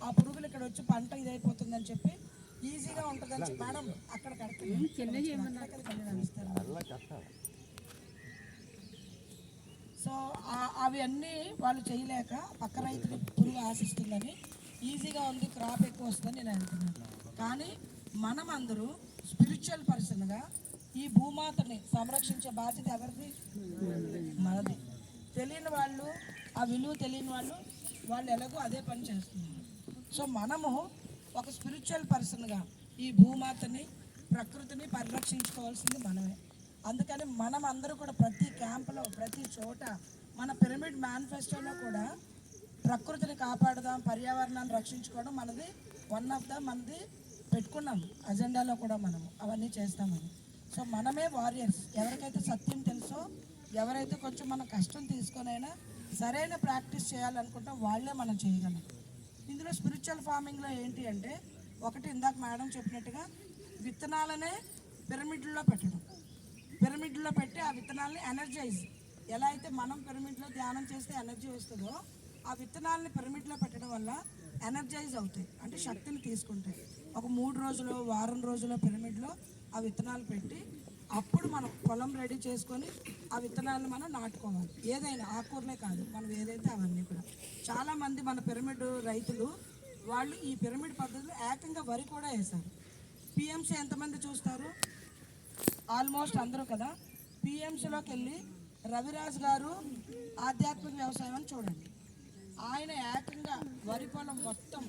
ఆ పురుగులు ఇక్కడ వచ్చి పంట ఇదైపోతుందని చెప్పి ఈజీగా ఉంటుందని చెప్పి మేడం అక్కడ సో అవి అన్నీ వాళ్ళు చేయలేక పక్క రైతులు పురుగు ఆశిస్తుందని ఈజీగా ఉంది, క్రాప్ ఎక్కువ వస్తుందని నేను అనుకున్నాను. కానీ మనం అందరూ స్పిరిచువల్ పర్సన్గా ఈ భూమాతని సంరక్షించే బాధ్యత ఎవరిది? మనది. తెలియని వాళ్ళు, ఆ విలువ తెలియని వాళ్ళు ఎలాగో అదే పని చేస్తున్నారు. సో మనము ఒక స్పిరిచువల్ పర్సన్గా ఈ భూమాతని ప్రకృతిని పరిరక్షించుకోవాల్సింది మనమే. అందుకని మనం అందరూ కూడా ప్రతి క్యాంపులో ప్రతి చోట మన పిరమిడ్ మేనిఫెస్టోలో కూడా ప్రకృతిని కాపాడుదాం, పర్యావరణాన్ని రక్షించుకోవడం మనది మనది పెట్టుకున్నాం అజెండాలో కూడా. మనము అవన్నీ చేస్తామని. సో మనమే వారియర్స్. ఎవరికైతే సత్యం తెలుసో, ఎవరైతే కొంచెం మన కష్టం తీసుకొనైనా సరైన ప్రాక్టీస్ చేయాలనుకుంటాం వాళ్ళే మనం చేయగలం. ఇందులో స్పిరిచువల్ ఫార్మింగ్లో ఏంటి అంటే, ఒకటి ఇందాక మేడం చెప్పినట్టుగా విత్తనాలనే పిరమిడ్లో పెట్టడం. పిరమిడ్లో పెట్టి ఆ విత్తనాలని ఎనర్జైజ్, ఎలా అయితే మనం పిరమిడ్లో ధ్యానం చేస్తే ఎనర్జీ వస్తుందో, ఆ విత్తనాలని పిరమిడ్లో పెట్టడం వల్ల ఎనర్జైజ్ అవుతాయి, అంటే శక్తిని తీసుకుంటాయి. ఒక 3 రోజులు వారం రోజుల పిరమిడ్లో ఆ విత్తనాలు పెట్టి అప్పుడు మనం పొలం రెడీ చేసుకొని ఆ విత్తనాలను మనం నాటుకోవాలి. ఏదైనా ఆకుకూరలే కాదు, మనం ఏదైతే అవన్నీ కూడా. చాలామంది మన పిరమిడ్ రైతులు వాళ్ళు ఈ పిరమిడ్ పద్ధతిలో ఏకంగా వరి కూడా వేశారు. పిఎంసీ ఎంతమంది చూస్తారు? ఆల్మోస్ట్ అందరూ కదా. పిఎంసీలోకి వెళ్ళి రవిరాజ్ గారు ఆధ్యాత్మిక వ్యవసాయం అని చూడండి. ఆయన ఏకంగా వరి పొలం మొత్తం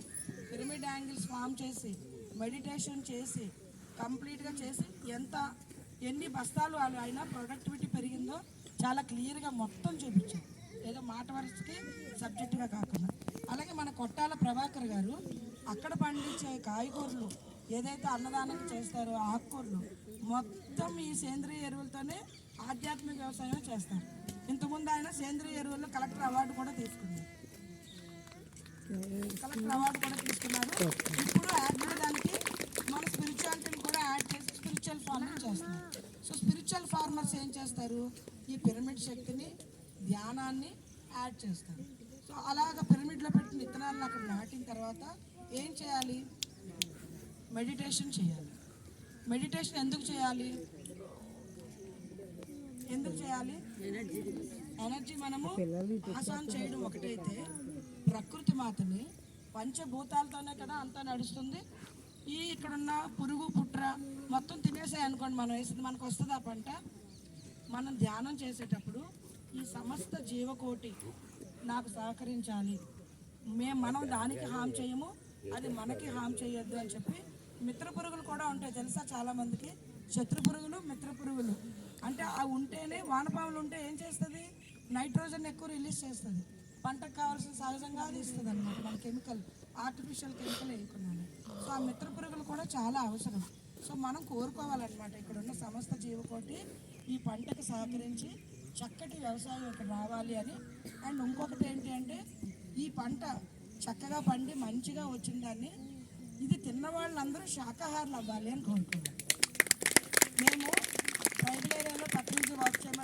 పిరమిడ్ యాంగిల్స్ ఫామ్ చేసి మెడిటేషన్ చేసి కంప్లీట్గా చేసి ఎన్ని బస్తాలు అయినా ప్రొడక్టివిటీ పెరిగిందో చాలా క్లియర్గా మొత్తం చూపించారు. ఏదో మాట వరుసకి సబ్జెక్టుగా కాకుండా. అలాగే మన కొట్టాల ప్రభాకర్ గారు అక్కడ పండించే కాయగూరలు ఏదైతే అన్నదానం చేస్తారో, ఆకుకూరలు మొత్తం ఈ సేంద్రియ ఎరువులతోనే ఆధ్యాత్మిక వ్యవసాయం చేస్తారు. ఇంతకుముందు ఆయన సేంద్రియ ఎరువుల్లో కలెక్టర్ అవార్డు కూడా తీసుకున్నారు. ఇప్పుడు యాడ్ చేయడానికి మన స్పిరిచువాలిటీని కూడా యాడ్ చేసి స్పిరిచువల్ ఫార్మింగ్ చేస్తున్నారు. సో స్పిరిచువల్ ఫార్మర్స్ ఏం చేస్తారు? ఈ పిరమిడ్ శక్తిని, ధ్యానాన్ని యాడ్ చేస్తారు. సో అలాగ పిరమిడ్లో పెట్టిన విత్తనాలను అక్కడ నాటిన తర్వాత ఏం చేయాలి? మెడిటేషన్ చేయాలి. మెడిటేషన్ ఎందుకు చేయాలి? ఎనర్జీ మనము ఆసాన్ చేయడం ఒకటైతే, ప్రకృతి మాతని పంచభూతాలతోనే కదా అంతా నడుస్తుంది. ఈ ఇక్కడున్న పురుగు పుట్ర మొత్తం తినేసాయి అనుకోండి, మనం వేసింది మనకు వస్తుంది ఆ పంట. మనం ధ్యానం చేసేటప్పుడు ఈ సమస్త జీవకోటి నాకు సహకరించాలి, మనం దానికి హామ్ చేయము, అది మనకి హామ్ చేయొద్దు అని చెప్పి మిత్ర పురుగులు కూడా ఉంటాయి తెలుసా చాలామందికి. శత్రు పురుగులు, మిత్ర పురుగులు అంటే అవి ఉంటేనే, వానపాములు ఉంటే ఏం చేస్తుంది? నైట్రోజన్ ఎక్కువ రిలీజ్ చేస్తుంది, పంటకు కావాల్సిన సహజంగా అది ఇస్తుంది అనమాట. మన కెమికల్, ఆర్టిఫిషియల్ కెమికల్ వేయకుండానే. సో ఆ మిత్ర పురుగులు కూడా చాలా అవసరం. సో మనం కోరుకోవాలన్నమాట ఇక్కడ ఉన్న సమస్త జీవకోటి ఈ పంటకు సహకరించి చక్కటి వ్యవసాయం ఇక్కడ రావాలి అని. అండ్ ఇంకొకటి ఏంటి అంటే, ఈ పంట చక్కగా పండి మంచిగా వచ్చిన దాన్ని ఇది తిన్న వాళ్ళందరూ శాకాహారులు అవ్వాలి అని కోరుకోవాలి. మేము ట్రైబల్ ఏరియాలో 30 వర్క్ చేయమని